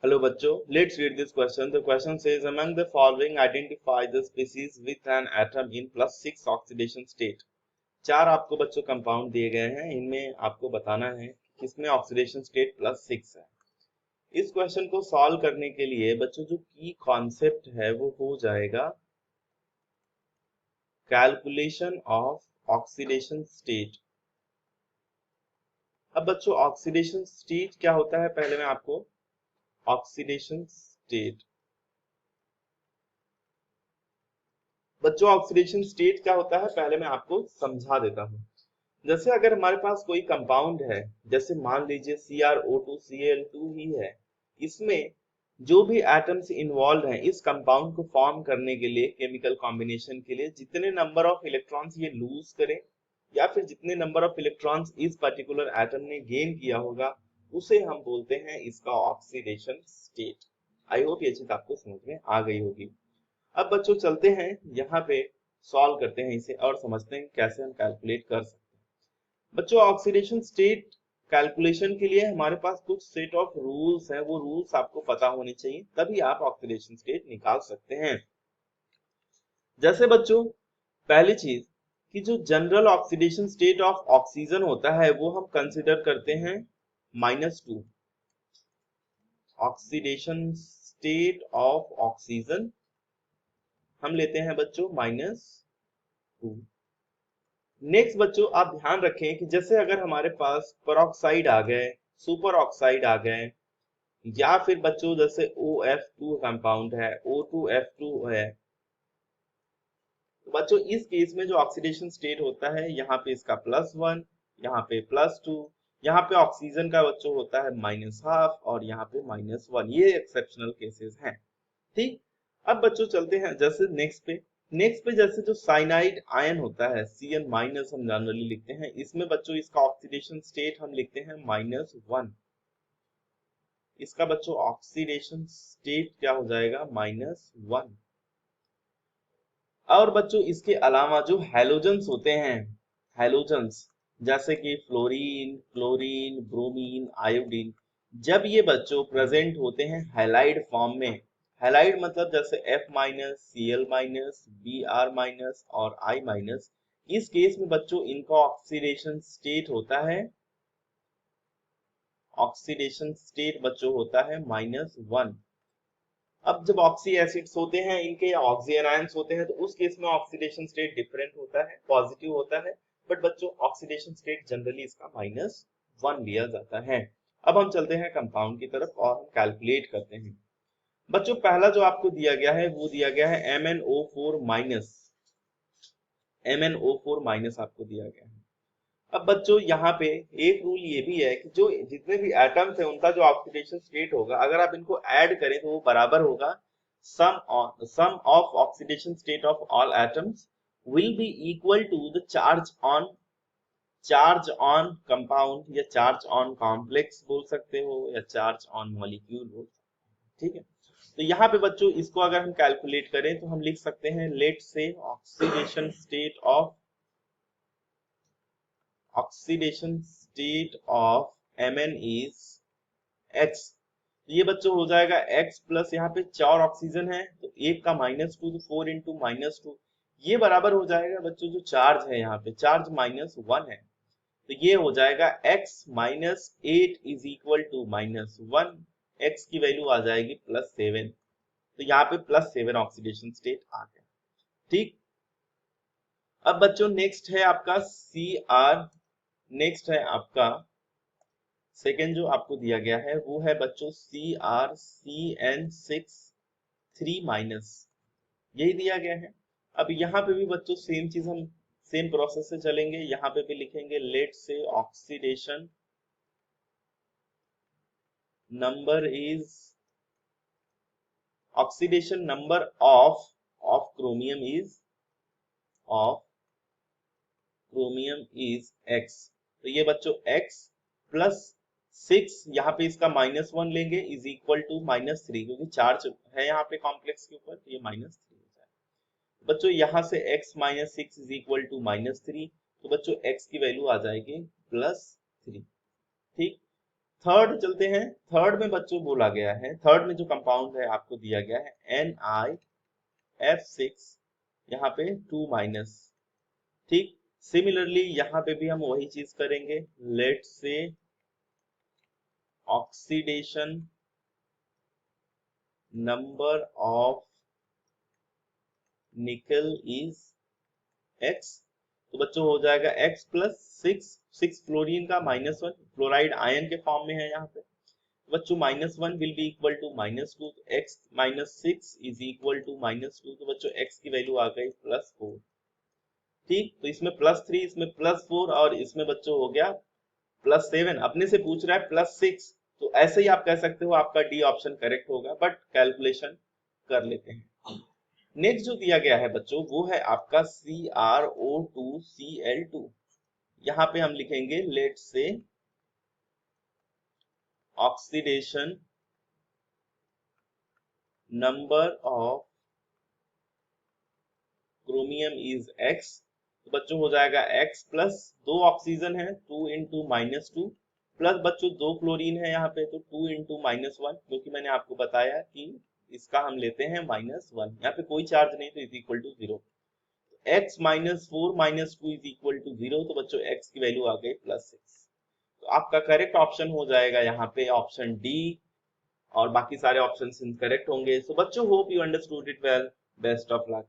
Hello बच्चों, let's read this question. The question says among the following identify the species with an atom in +6 oxidation state. चार आपको बच्चों compound दिए गए हैं, इनमें आपको बताना है कि किसमें ऑक्सीडेशन स्टेट +6 है। इस क्वेश्चन को सॉल्व करने के लिए बच्चों जो की कॉन्सेप्ट है वो हो जाएगा कैलकुलेशन ऑफ ऑक्सीडेशन स्टेट। अब बच्चों ऑक्सीडेशन स्टेट क्या होता है, पहले मैं आपको ऑक्सीडेशन स्टेट बच्चों ऑक्सीडेशन स्टेट क्या होता है पहले मैं आपको समझा देता हूँ। जैसे अगर हमारे पास कोई कंपाउंड है, जैसे मान लीजिए CrO2Cl2 ही है, इसमें जो भी एटम्स इन्वॉल्व हैं इस कंपाउंड को फॉर्म करने के लिए, केमिकल कॉम्बिनेशन के लिए जितने नंबर ऑफ इलेक्ट्रॉन्स ये लूज करे या फिर जितने नंबर ऑफ इलेक्ट्रॉन्स इस पर्टिकुलर एटम ने गेन किया होगा, उसे हम बोलते हैं इसका ऑक्सीडेशन स्टेट। आई होप ये चीज आपको समझ में आ गई होगी। अब बच्चों चलते हैं यहाँ पे, सॉल्व करते हैं इसे और समझते हैं कैसे हम कैलकुलेट कर सकते हैं। बच्चों ऑक्सीडेशन स्टेट कैलकुलेशन के लिए हमारे पास कुछ सेट ऑफ रूल्स हैं, वो रूल्स आपको पता होने चाहिए, तभी आप ऑक्सीडेशन स्टेट निकाल सकते हैं। जैसे बच्चों पहली चीज कि जो general oxidation state of oxygen होता है वो हम कंसिडर करते हैं -2। ऑक्सीडेशन स्टेट ऑफ ऑक्सीजन हम लेते हैं बच्चों -2। नेक्स्ट बच्चों आप ध्यान रखें कि जैसे अगर हमारे पास पेरोक्साइड आ गए, सुपर ऑक्साइड आ गए, या फिर बच्चों जैसे OF2 कंपाउंड है, O2F2 है, तो बच्चों इस केस में जो ऑक्सीडेशन स्टेट होता है यहाँ पे इसका +1, यहाँ पे +2, यहाँ पे ऑक्सीजन का बच्चों होता है -½ और यहाँ पे -1। ये एक्सेप्शनल केसेस हैं। ठीक, अब बच्चों चलते हैं जैसे नेक्स्ट पे जैसे जो साइनाइड आयन होता है Cn- हम जनरली लिखते हैं, इसमें बच्चों इसका ऑक्सीडेशन स्टेट हम लिखते हैं -1। इसका बच्चों ऑक्सीडेशन स्टेट क्या हो जाएगा, -1। और बच्चों इसके अलावा जो हैलोजेंस होते हैं, हैलोजेंस जैसे कि फ्लोरीन, क्लोरीन, ब्रोमीन, आयोडीन, जब ये बच्चों प्रेजेंट होते हैं हैलाइड फॉर्म में, हैलाइड मतलब जैसे F-Cl-, Br- और I-, इस केस में बच्चों इनका ऑक्सीडेशन स्टेट होता है, ऑक्सीडेशन स्टेट बच्चों होता है -1। अब जब ऑक्सी एसिड्स होते हैं इनके या ऑक्सी आयंस होते हैं तो उस केस में ऑक्सीडेशन स्टेट डिफरेंट होता है, पॉजिटिव होता है, बट बच्चों ऑक्सीडेशन स्टेट जनरली इसका -1 लिया जाता है। अब हम चलते हैं कंपाउंड की तरफ और हम कैलकुलेट करते हैं। बच्चों पहला जो आपको दिया गया है वो दिया गया है MnO4-, MnO4- आपको दिया गया है। अब बच्चों यहाँ पे एक रूल ये भी है कि जो जितने भी एटम्स है उनका जो ऑक्सीडेशन स्टेट होगा, अगर आप इनको ऐड करें तो वो बराबर होगा sum of oxidation state of all atoms will be equal to the charge on compound, या चार्ज ऑन कॉम्प्लेक्स बोल सकते हो, या चार्ज ऑन मॉलिक्यूल बोल सकते हो। ठीक है, तो यहाँ पे बच्चों इसको अगर हम कैलकुलेट करें तो हम लिख सकते हैं लेट से oxidation state of Mn is x। ये बच्चों हो जाएगा x प्लस, यहाँ पे 4 ऑक्सीजन है तो एक का -2, तो 4 इंटू -2, ये बराबर हो जाएगा बच्चों जो चार्ज है यहाँ पे, चार्ज -1 है, तो ये हो जाएगा x -8 is equal to -1, x की वैल्यू आ जाएगी +7, तो यहाँ पे +7 ऑक्सीडेशन स्टेट आ गया। ठीक, अब बच्चों नेक्स्ट है आपका Cr, नेक्स्ट है आपका सेकेंड जो आपको दिया गया है वो है बच्चों CrCN6 3-, यही दिया गया है। अब यहाँ पे भी बच्चों सेम चीज हम सेम प्रोसेस से चलेंगे, यहाँ पे भी लिखेंगे लेट से oxidation number is oxidation number of chromium is x। तो ये बच्चों x प्लस 6, यहाँ पे इसका -1 लेंगे इज इक्वल टू -3, क्योंकि चार्ज है यहाँ पे कॉम्प्लेक्स के ऊपर, तो ये -3 हो जाएगा। बच्चों यहाँ से x -6 इज इक्वल टू -3, तो बच्चों x की वैल्यू आ जाएगी +3। ठीक, थर्ड चलते हैं। थर्ड में बच्चों बोला गया है, थर्ड में जो कंपाउंड है आपको दिया गया है NiF6, यहाँ पे 2 माइनस। ठीक, सिमिलरली यहाँ पे भी हम वही चीज करेंगे। लेट से ऑक्सीडेशन नंबर ऑफ निकल इज x, तो बच्चों हो जाएगा x प्लस 6, 6 फ्लोरीन का -1, फ्लोराइड आयन के फॉर्म में है यहाँ पे। बच्चों -1 विल बी इक्वल टू -2, तो x -6 इज इक्वल टू -2, तो बच्चों x की वैल्यू आ गई +4। ठीक, तो इसमें +3, इसमें +4 और इसमें बच्चों हो गया +7। अपने से पूछ रहा है +6, तो ऐसे ही आप कह सकते हो आपका डी ऑप्शन करेक्ट होगा, बट कैलकुलेशन कर लेते हैं। नेक्स्ट जो दिया गया है बच्चों वो है आपका CrO2Cl2। यहाँ पे हम लिखेंगे लेट से oxidation number of chromium is x, तो बच्चों हो जाएगा x प्लस 2 ऑक्सीजन है 2 इंटू -2, प्लस बच्चों 2 क्लोरीन है यहाँ पे, तो 2 इंटू -1, क्योंकि मैंने आपको बताया कि इसका हम लेते हैं -1, यहाँ पे कोई चार्ज नहीं तो is equal to 0। x -4 -2 is equal to 0, तो बच्चों x की वैल्यू आ गई +6। तो आपका करेक्ट ऑप्शन हो जाएगा यहाँ पे ऑप्शन डी, और बाकी सारे ऑप्शन इनकरेक्ट होंगे। सो बच्चों hope you understood it well. Best of luck.